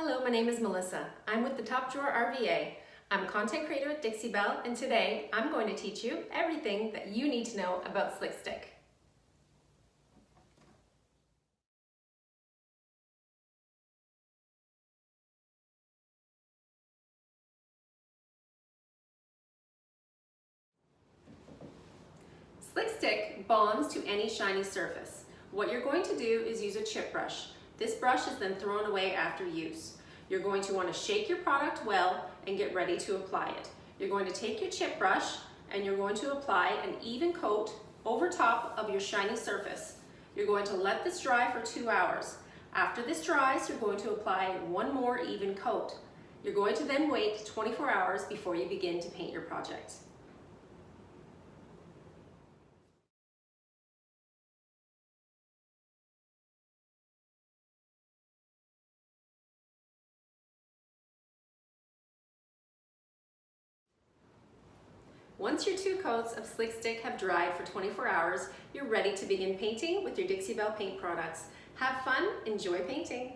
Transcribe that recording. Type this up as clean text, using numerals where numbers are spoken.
Hello, my name is Melissa. I'm with the Top Drawer RVA. I'm a content creator at Dixie Belle, and today I'm going to teach you everything that you need to know about Slick Stick. Slick Stick bonds to any shiny surface. What you're going to do is use a chip brush. This brush is then thrown away after use. You're going to want to shake your product well and get ready to apply it. You're going to take your chip brush and you're going to apply an even coat over top of your shiny surface. You're going to let this dry for 2 hours. After this dries, you're going to apply one more even coat. You're going to then wait 24 hours before you begin to paint your project. Once your 2 coats of Slick Stick have dried for 24 hours, you're ready to begin painting with your Dixie Belle Paint products. Have fun, enjoy painting.